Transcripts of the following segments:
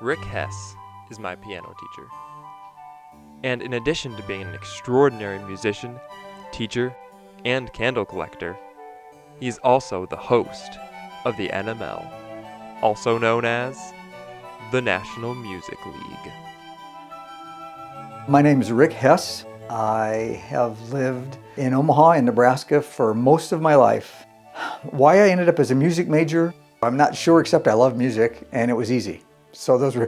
Rick Hess is my piano teacher. And in addition to being an extraordinary musician, teacher, and candle collector, he's also the host of the NML, also known as the National Music League. My name is Rick Hess. I have lived in Omaha in Nebraska for most of my life. Why I ended up as a music major, I'm not sure, except I love music and it was easy. So those were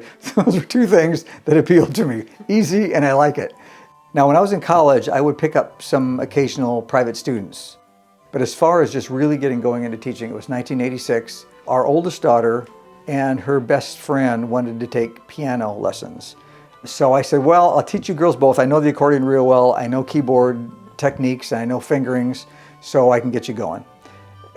two things that appealed to me. Easy and I like it. Now when I was in college, I would pick up some occasional private students. But as far as just really getting going into teaching, it was 1986. Our oldest daughter and her best friend wanted to take piano lessons. So I said, well, I'll teach you girls both. I know the accordion real well. I know keyboard techniques and I know fingerings, so I can get you going.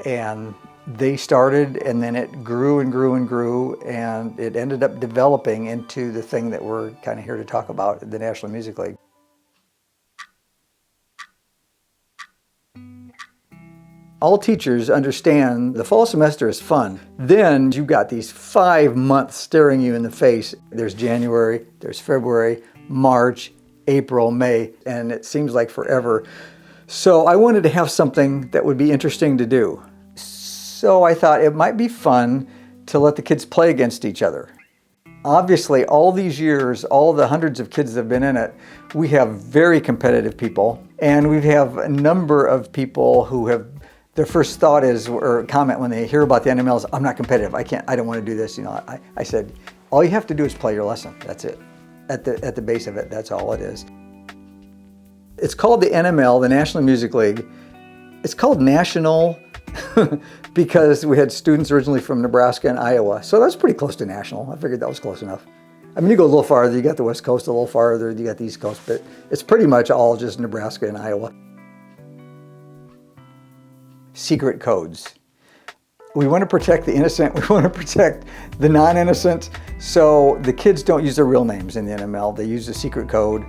And they started, and then it grew and grew and grew, and it ended up developing into the thing that we're kind of here to talk about, the National Music League. All teachers understand the fall semester is fun. Then you've got these 5 months staring you in the face. There's January, there's February, March, April, May, and it seems like forever. So I wanted to have something that would be interesting to do. So I thought it might be fun to let the kids play against each other. Obviously, all these years, all the hundreds of kids that have been in it, we have very competitive people, and we have a number of people who have, their first thought is, or comment when they hear about the NML is, I'm not competitive, I don't want to do this. I said, all you have to do is play your lesson, that's it. At the base of it, that's all it is. It's called the NML, the National Music League. It's called National because we had students originally from Nebraska and Iowa. So that's pretty close to national. I figured that was close enough. I mean, you go a little farther, you got the West Coast, a little farther, you got the East Coast, but it's pretty much all just Nebraska and Iowa. Secret codes. We want to protect the innocent, we want to protect the non-innocent, so the kids don't use their real names in the NML, they use a secret code.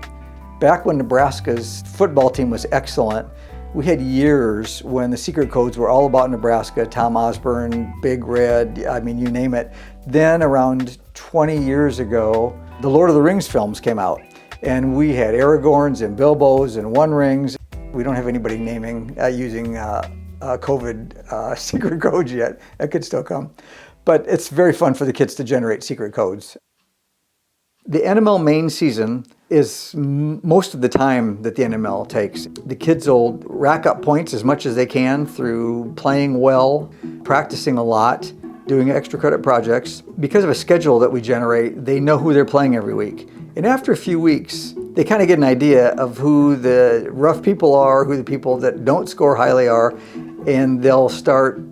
Back when Nebraska's football team was excellent, we had years when the secret codes were all about Nebraska, Tom Osborne, Big Red, I mean, you name it. Then around 20 years ago, the Lord of the Rings films came out, and we had Aragorns and Bilbos and One Rings. We don't have anybody naming, using COVID secret codes yet. That could still come. But it's very fun for the kids to generate secret codes. The NML main season is most of the time that the NML takes. The kids will rack up points as much as they can through playing well, practicing a lot, doing extra credit projects. Because of a schedule that we generate, they know who they're playing every week. And after a few weeks, they kind of get an idea of who the rough people are, who the people that don't score highly are, and they'll start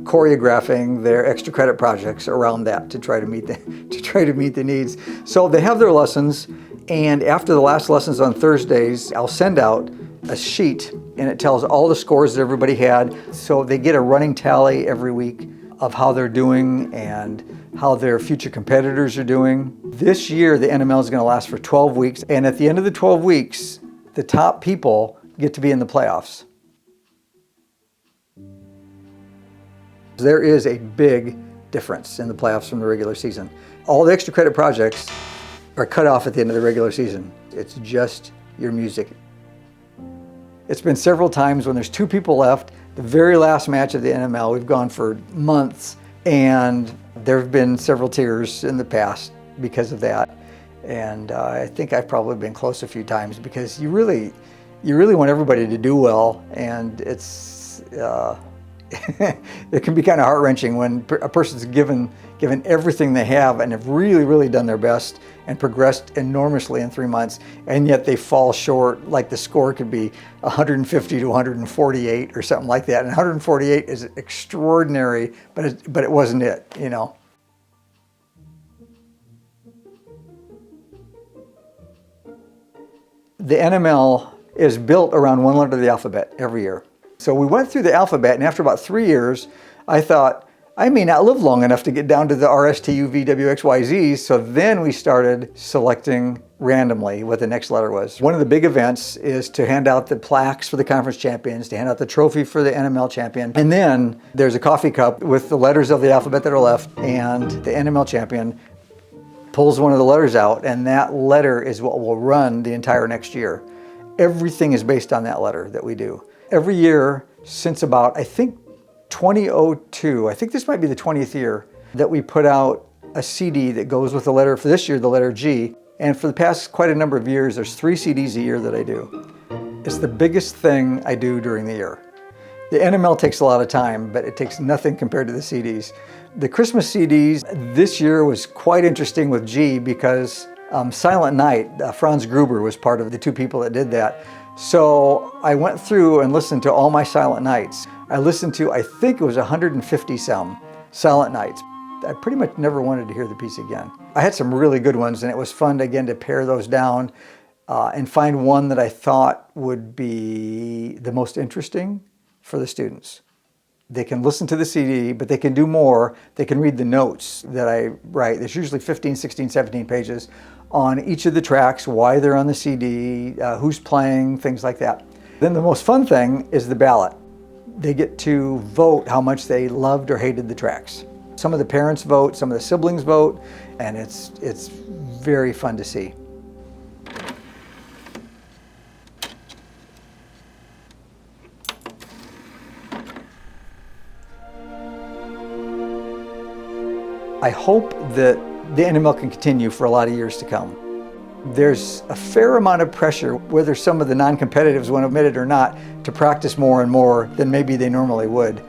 choreographing their extra credit projects around that to try to meet the needs. So they have their lessons, and after the last lessons on Thursdays, I'll send out a sheet, and it tells all the scores that everybody had. So they get a running tally every week of how they're doing and how their future competitors are doing. This year, the NML is going to last for 12 weeks, and at the end of the 12 weeks, the top people get to be in the playoffs. There is a big difference in the playoffs from the regular season. All the extra credit projects are cut off at the end of the regular season. It's just your music. It's been several times when there's 2 people left, the very last match of the NML, we've gone for months, and there have been several tears in the past because of that. And I think I've probably been close a few times because you really want everybody to do well, and it's it can be kind of heart-wrenching when a person's given everything they have and have really done their best and progressed enormously in 3 months, and yet they fall short. Like the score could be 150 to 148 or something like that, and 148 is extraordinary, but it wasn't it, you know. The NML is built around one letter of the alphabet every year. So we went through the alphabet, and after about 3 years, I thought, I may not live long enough to get down to the R, S, T, U, V, W, X, Y, Z. So then we started selecting randomly what the next letter was. One of the big events is to hand out the plaques for the conference champions, to hand out the trophy for the NML champion. And then there's a coffee cup with the letters of the alphabet that are left and the NML champion pulls one of the letters out, and that letter is what will run the entire next year. Everything is based on that letter that we do. Every year since about, I think, 2002, I think this might be the 20th year, that we put out a CD that goes with the letter, for this year, the letter G. And for the past quite a number of years, there's 3 CDs a year that I do. It's the biggest thing I do during the year. The NML takes a lot of time, but it takes nothing compared to the CDs. The Christmas CDs this year was quite interesting with G because Silent Night, Franz Gruber was part of the 2 people that did that. So I went through and listened to all my Silent Nights. I listened to, I think it was 150 some Silent Nights. I pretty much never wanted to hear the piece again. I had some really good ones, and it was fun, again, to pare those down and find one that I thought would be the most interesting for the students. They can listen to the CD, but they can do more. They can read the notes that I write. There's usually 15, 16, 17 pages on each of the tracks, why they're on the CD, who's playing, things like that. Then the most fun thing is the ballot. They get to vote how much they loved or hated the tracks. Some of the parents vote, some of the siblings vote, and it's very fun to see. I hope that the NML can continue for a lot of years to come. There's a fair amount of pressure, whether some of the non-competitives want to admit it or not, to practice more and more than maybe they normally would.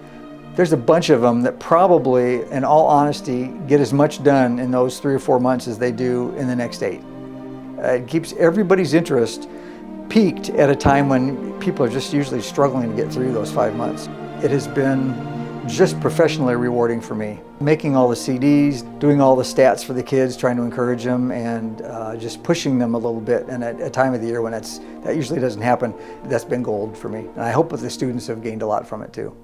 There's a bunch of them that probably, in all honesty, get as much done in those 3 or 4 months as they do in the next 8. It keeps everybody's interest peaked at a time when people are just usually struggling to get through those 5 months. It has been just professionally rewarding for me. Making all the CDs, doing all the stats for the kids, trying to encourage them, and just pushing them a little bit. And at a time of the year when that usually doesn't happen, that's been gold for me. And I hope that the students have gained a lot from it too.